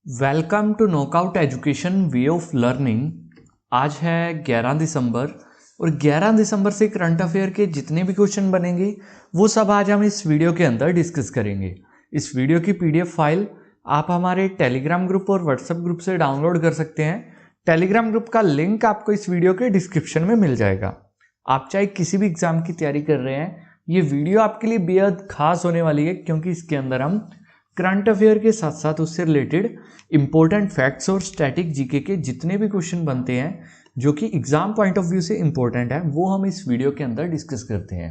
Welcome to Knockout Education way of learning. आज है 11 दिसंबर और 11 दिसंबर से करंट अफेयर के जितने भी क्वेश्चन बनेंगे वो सब आज हम इस वीडियो के अंदर डिस्कस करेंगे। इस वीडियो की पीडीएफ फाइल आप हमारे टेलीग्राम ग्रुप और व्हाट्सएप ग्रुप से डाउनलोड कर सकते हैं। टेलीग्राम ग्रुप का लिंक आपको इस वीडियो के डिस्क्रिप्शन में मिल जाएगा। आप चाहे किसी भी एग्जाम की तैयारी कर रहे हैं, ये वीडियो आपके लिए बेहद खास होने वाली है क्योंकि इसके अंदर हम करंट अफेयर के साथ साथ उससे रिलेटेड इंपॉर्टेंट फैक्ट्स और स्टैटिक जीके के जितने भी क्वेश्चन बनते हैं जो कि एग्जाम पॉइंट ऑफ व्यू से इंपॉर्टेंट है वो हम इस वीडियो के अंदर डिस्कस करते हैं।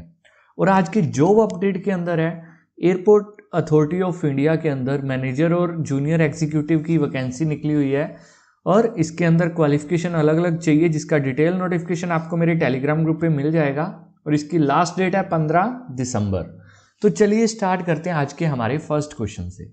और आज के जॉब अपडेट के अंदर है एयरपोर्ट अथॉरिटी ऑफ इंडिया के अंदर मैनेजर और जूनियर एग्जीक्यूटिव की वैकेंसी निकली हुई है और इसके अंदर क्वालिफिकेशन अलग अलग चाहिए, जिसका डिटेल नोटिफिकेशन आपको मेरे टेलीग्राम ग्रुप पे मिल जाएगा और इसकी लास्ट डेट है 15 दिसंबर। तो चलिए स्टार्ट करते हैं आज के हमारे फर्स्ट क्वेश्चन से।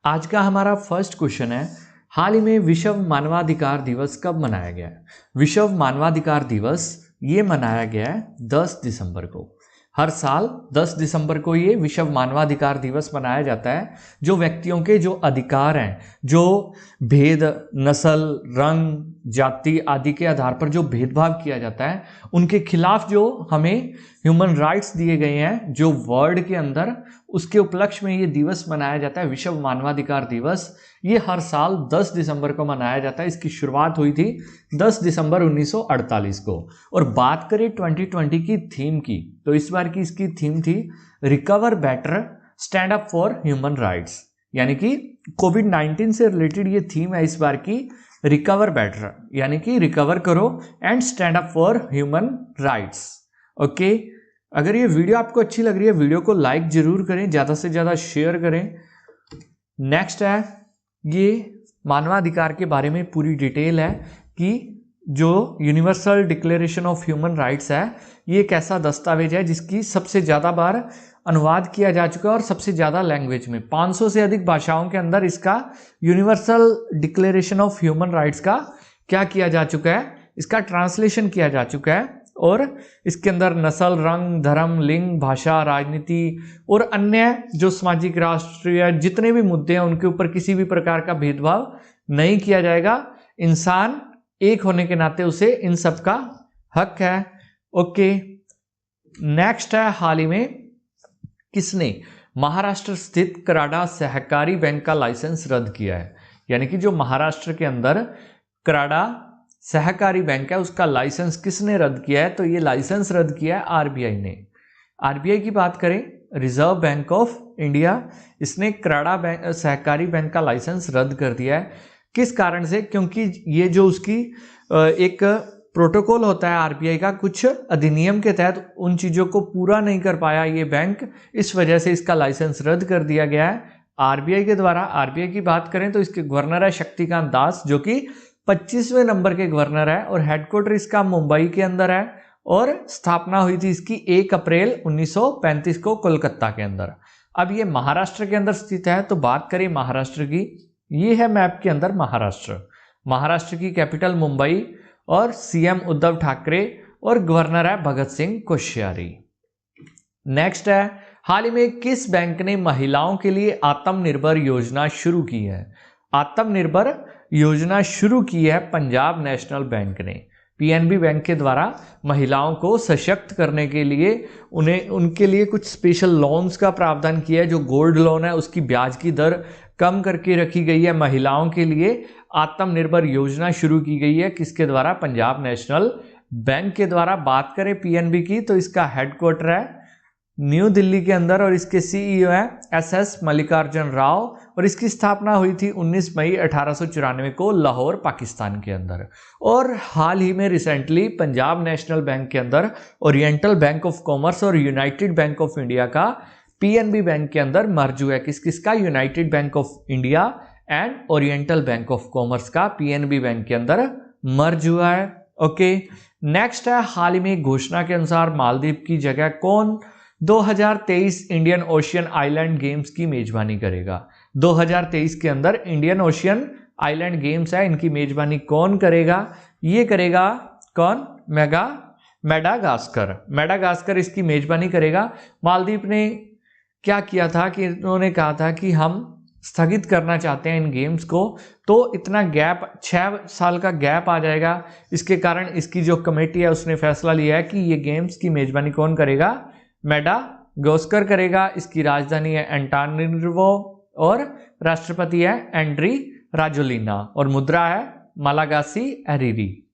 आज का हमारा फर्स्ट क्वेश्चन है, हाल ही में विश्व मानवाधिकार दिवस कब मनाया गया है? विश्व मानवाधिकार दिवस ये मनाया गया है 10 दिसंबर को। हर साल 10 दिसंबर को ये विश्व मानवाधिकार दिवस मनाया जाता है। जो व्यक्तियों के जो अधिकार हैं, जो भेद, नस्ल, रंग, जाति आदि के आधार पर जो भेदभाव किया जाता है उनके खिलाफ जो हमें ह्यूमन राइट्स दिए गए हैं जो वर्ल्ड के अंदर, उसके उपलक्ष्य में ये दिवस मनाया जाता है विश्व मानवाधिकार दिवस। ये हर साल 10 दिसंबर को मनाया जाता है। इसकी शुरुआत हुई थी 10 दिसंबर 1948 को। और बात करें 2020 की थीम की, तो इस बार की इसकी थीम थी recover better stand up for human rights, यानी कि कोविड-19 से रिलेटेड ये थीम है इस बार की, रिकवर बेटर यानी कि रिकवर करो and stand up for human rights. Okay, अगर ये वीडियो आपको अच्छी लग रही है वीडियो को लाइक जरूर करें, ज्यादा से ज्यादा शेयर करें। नेक्स्ट है, ये मानवाधिकार के बारे में पूरी डिटेल है कि जो universal declaration of human rights है ये एक ऐसा दस्तावेज है जिसकी सबसे ज़्यादा बार अनुवाद किया जा चुका है और सबसे ज़्यादा लैंग्वेज में 500 से अधिक भाषाओं के अंदर इसका universal declaration of human rights का क्या किया जा चुका है, इसका ट्रांसलेशन किया जा चुका है। और इसके अंदर नस्ल, रंग, धर्म, लिंग, भाषा, राजनीति और अन्य जो सामाजिक, राष्ट्रीय जितने भी मुद्दे हैं उनके ऊपर किसी भी प्रकार का भेदभाव नहीं किया जाएगा। इंसान एक होने के नाते उसे इन सब का हक है। ओके, नेक्स्ट है, हाल ही में किसने महाराष्ट्र स्थित कराड़ा सहकारी बैंक का लाइसेंस रद्द किया है? यानी कि जो महाराष्ट्र के अंदर कराड़ा सहकारी बैंक है उसका लाइसेंस किसने रद्द किया है? तो ये लाइसेंस रद्द किया है आरबीआई ने। आरबीआई की बात करें, रिजर्व बैंक ऑफ इंडिया, इसने कराड़ा सहकारी बैंक का लाइसेंस रद्द कर दिया है। किस कारण से? क्योंकि ये जो उसकी एक प्रोटोकॉल होता है आरबीआई का, कुछ अधिनियम के तहत उन चीज़ों को पूरा नहीं कर पाया ये बैंक, इस वजह से इसका लाइसेंस रद्द कर दिया गया है आरबीआई के द्वारा। आरबीआई की बात करें तो इसके गवर्नर है शक्तिकांत दास, जो कि 25वें नंबर के गवर्नर है और हेडक्वार्टर इसका मुंबई के अंदर है और स्थापना हुई थी इसकी 1 अप्रैल 1935 को कोलकाता के अंदर। अब ये महाराष्ट्र के अंदर स्थित है। तो बात करें महाराष्ट्र की, ये है मैप के अंदर महाराष्ट्र की कैपिटल मुंबई और सीएम उद्धव ठाकरे और गवर्नर है भगत सिंह कोश्यारी। नेक्स्ट है, हाल ही में किस बैंक ने महिलाओं के लिए आत्मनिर्भर योजना शुरू की है? आत्मनिर्भर योजना शुरू की है पंजाब नेशनल बैंक ने। पीएनबी बैंक के द्वारा महिलाओं को सशक्त करने के लिए उनके लिए कुछ स्पेशल लोन्स का प्रावधान किया है। जो गोल्ड लोन है उसकी ब्याज की दर कम करके रखी गई है। महिलाओं के लिए आत्मनिर्भर योजना शुरू की गई है, किसके द्वारा? पंजाब नेशनल बैंक के द्वारा। बात करें पीएनबी की तो इसका हेडक्वार्टर है न्यू दिल्ली के अंदर और इसके सीईओ है एसएस मल्लिकार्जुन राव और इसकी स्थापना हुई थी 19 मई 1894 को लाहौर, पाकिस्तान के अंदर। और हाल ही में रिसेंटली पंजाब नेशनल बैंक के अंदर ओरिएंटल बैंक ऑफ कॉमर्स और यूनाइटेड बैंक ऑफ इंडिया का पीएनबी बैंक के अंदर मर्ज हुआ है। किसका? United bank of India and oriental bank of commerce का पीएनबी बैंक के अंदर मर्ज हुआ है। ओके, नेक्स्ट है, हाल ही में घोषणा के अनुसार मालदीव की जगह कौन 2023 इंडियन ओशियन आइलैंड गेम्स की मेजबानी करेगा? 2023 के अंदर इंडियन ओशियन आइलैंड गेम्स है, इनकी मेजबानी कौन करेगा? ये करेगा कौन? मेडागास्कर इसकी मेजबानी करेगा। मालदीव ने क्या किया था कि उन्होंने कहा था कि हम स्थगित करना चाहते हैं इन गेम्स को, तो इतना गैप 6 साल का गैप आ जाएगा। इसके कारण इसकी जो कमेटी है उसने फैसला लिया है कि ये गेम्स की मेजबानी कौन करेगा, मेडागास्कर करेगा। इसकी राजधानी है एंटानारिवो और राष्ट्रपति है एंड्री राजोलिना और मुद्रा है मालागासी एरिरी।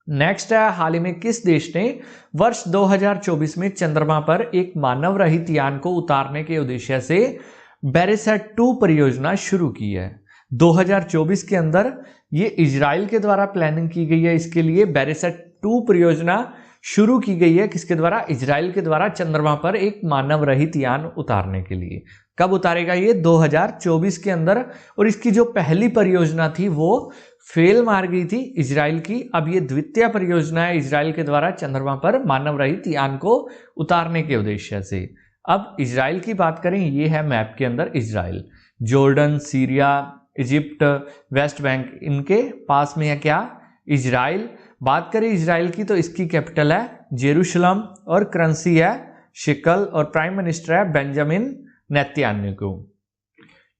नेक्स्ट है, हाल ही में किस देश ने वर्ष 2024 में चंद्रमा पर एक मानव रहित यान को उतारने के उद्देश्य से बैरिसैट 2 परियोजना शुरू की है। 2024 के अंदर ये इजराइल के द्वारा प्लानिंग की गई है। इसके लिए बैरिसैट 2 परियोजना शुरू की गई है, किसके द्वारा, इजराइल के द्वारा चंद्रमा पर एक मानव रहित यान उतारने के लिए। कब उतारेगा ये, 2024 के अंदर। और इसकी जो पहली परियोजना थी वो फेल मार गई थी इजराइल की। अब ये द्वितीय परियोजना है इजराइल के द्वारा चंद्रमा पर मानव रहित यान को उतारने के उद्देश्य से। अब इजराइल की बात करें, ये है मैप के अंदर Israel, Jordan, Syria, Egypt, West Bank, इनके पास में है क्या, इजराइल। बात करें इजराइल की तो इसकी कैपिटल है जेरूशलम और करेंसी है शिकल और प्राइम मिनिस्टर है बेंजामिन नेतन्याहू।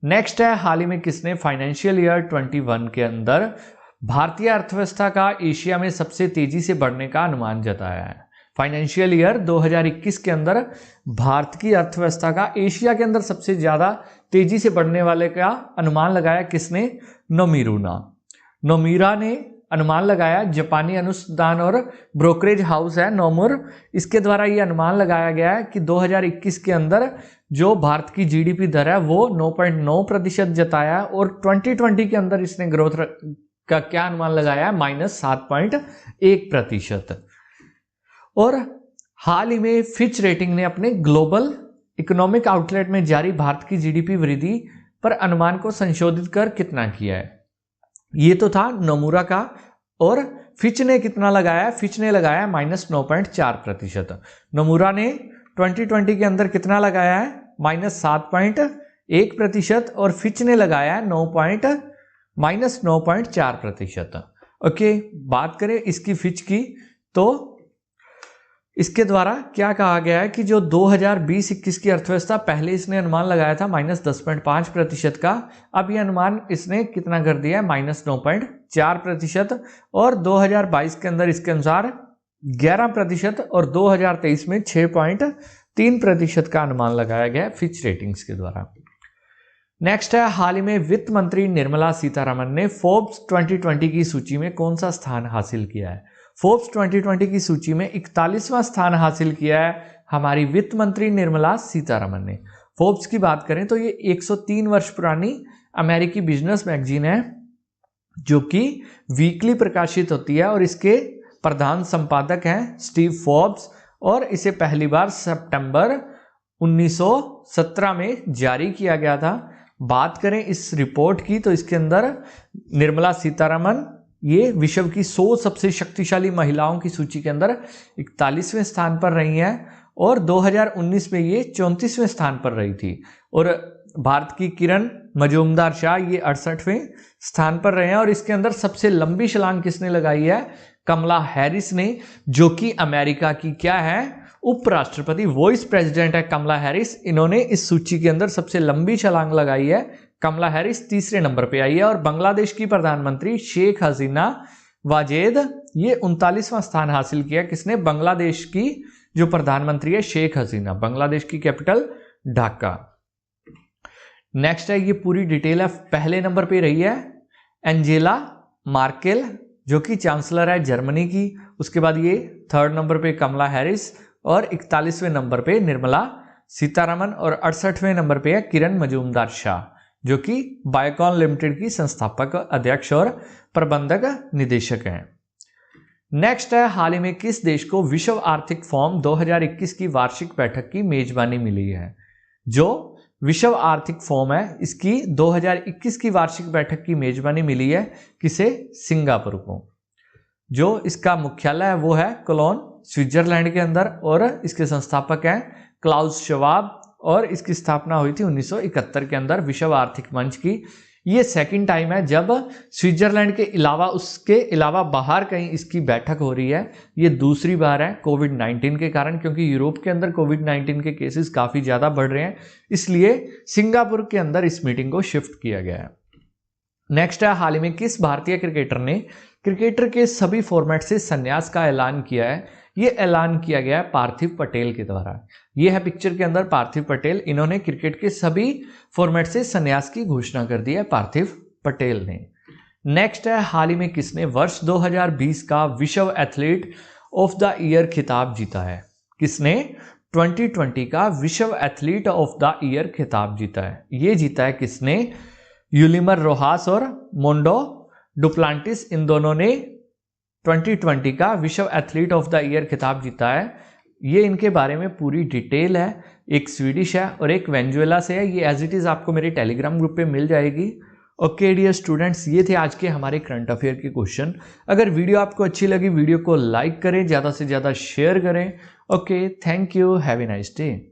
नेक्स्ट है, हाल ही में किसने फाइनेंशियल ईयर 21 के अंदर भारतीय अर्थव्यवस्था का एशिया में सबसे तेजी से बढ़ने का अनुमान जताया है। फाइनेंशियल ईयर 2021 के अंदर भारत की अर्थव्यवस्था का एशिया के अंदर सबसे ज्यादा तेजी से बढ़ने वाले का अनुमान लगाया किसने, नोमिरा ने अनुमान लगाया। जापानी अनुसंधान और ब्रोकरेज हाउस है नोमुर, इसके द्वारा ये अनुमान लगाया गया है कि 2021 के अंदर जो भारत की जीडीपी दर है वो 9.9% जताया है और 2020 के अंदर इसने ग्रोथ का क्या अनुमान लगाया है, -7.1%। और हाल ही में फिच रेटिंग ने अपने ग्लोबल इकोनॉमिक आउटलेट में जारी भारत की जीडीपी वृद्धि पर अनुमान को संशोधित कर कितना किया है। ये तो था नोमुरा का, और फिच ने कितना लगाया है, फिच ने लगाया -9.4%। नोमुरा ने 2020 के अंदर कितना लगाया है, -7.1% और फिच ने लगाया है -9.4%। ओके, बात करें इसकी फिच की तो इसके द्वारा क्या कहा गया है कि जो 2020-21 की अर्थव्यवस्था, पहले इसने अनुमान लगाया था -10.5% का, अब ये अनुमान इसने कितना कर दिया है, -9.4%। और 2022 के अंदर इसके अनुसार 11% और 2023 में 6.3% का अनुमान लगाया गया है फिच रेटिंग्स के द्वारा। नेक्स्ट है, हाल ही में वित्त मंत्री निर्मला सीतारमण ने फोर्ब्स 2020 की सूची में कौन सा स्थान हासिल किया है। फोर्ब्स 2020 की सूची में 41वां स्थान हासिल किया है हमारी वित्त मंत्री निर्मला सीतारमण ने। फोर्ब्स की बात करें तो ये 103 वर्ष पुरानी अमेरिकी बिजनेस मैगजीन है जो कि वीकली प्रकाशित होती है और इसके प्रधान संपादक हैं स्टीव फोर्ब्स, और इसे पहली बार सितंबर 1917 में जारी किया गया था। बात करें इस रिपोर्ट की तो इसके अंदर निर्मला सीतारमण ये विश्व की 100 सबसे शक्तिशाली महिलाओं की सूची के अंदर 41वें स्थान पर रही हैं और 2019 में ये 34वें स्थान पर रही थी। और भारत की किरण मजूमदार-शाह ये 68वें स्थान पर रहे हैं। और इसके अंदर सबसे लंबी छलांग किसने लगाई है, कमला हैरिस ने, जो कि अमेरिका की क्या है, उपराष्ट्रपति, वाइस प्रेसिडेंट है कमला हैरिस। इन्होंने इस सूची के अंदर सबसे लंबी छलांग लगाई है। कमला हैरिस तीसरे नंबर पे आई है। और बांग्लादेश की प्रधानमंत्री शेख हसीना वाजेद ये 39वां स्थान हासिल किया। किसने, बांग्लादेश की जो प्रधानमंत्री है शेख हसीना, बांग्लादेश की कैपिटल ढाका। नेक्स्ट है, ये पूरी डिटेल है, पहले नंबर पे रही है एंजेला मार्केल जो कि चांसलर है जर्मनी की। उसके बाद ये 3rd नंबर पे कमला हैरिस और 41वें नंबर पे निर्मला सीतारमण और 68वें नंबर पे है किरण मजूमदार शाह जो कि बायोकॉन लिमिटेड की संस्थापक, अध्यक्ष और प्रबंधक निदेशक हैं। नेक्स्ट है, हाल ही में किस देश को विश्व आर्थिक फोरम 2021 की वार्षिक बैठक की मेजबानी मिली है। जो विश्व आर्थिक फोरम है इसकी 2021 की वार्षिक बैठक की मेजबानी मिली है किसे, सिंगापुर को। जो इसका मुख्यालय है वो है कोलोन, स्विट्जरलैंड के अंदर, और इसके संस्थापक हैं क्लाउस श्वाब और इसकी स्थापना हुई थी 1971 के अंदर विश्व आर्थिक मंच की। ये सेकंड टाइम है जब स्विट्जरलैंड के अलावा उसके अलावा बाहर कहीं इसकी बैठक हो रही है। ये दूसरी बार है कोविड-19 के कारण, क्योंकि यूरोप के अंदर कोविड-19 के केसेस काफ़ी ज़्यादा बढ़ रहे हैं, इसलिए सिंगापुर के अंदर इस मीटिंग को शिफ्ट किया गया है। नेक्स्ट है, हाल ही में किस भारतीय क्रिकेटर ने क्रिकेटर के सभी फॉर्मेट से संन्यास का ऐलान किया है? ये ऐलान किया गया है पार्थिव पटेल के द्वारा। ये है पिक्चर के अंदर पार्थिव पटेल, इन्होंने क्रिकेट के सभी फॉर्मेट से संन्यास की घोषणा कर दी है पार्थिव पटेल ने। नेक्स्ट है, हाल ही में किसने वर्ष 2020 का विश्व एथलीट ऑफ द ईयर खिताब जीता है? किसने 2020 का विश्व एथलीट ऑफ द ईयर खिताब जीता है? ये जीता है किसने? यूलिमर रोहास और मोंडो डुप्लांटिस, इन दोनों ने 2020 का विश्व एथलीट ऑफ द ईयर खिताब जीता है। ये इनके बारे में पूरी डिटेल है, एक स्वीडिश है और एक वेनेजुएला से है। ये एज इट इज़ आपको मेरे टेलीग्राम ग्रुप पे मिल जाएगी। ओके डियर स्टूडेंट्स, ये थे आज के हमारे करंट अफेयर के क्वेश्चन। अगर वीडियो आपको अच्छी लगी, वीडियो को लाइक करें, ज़्यादा से ज़्यादा शेयर करें। Okay, thank you, have a nice day.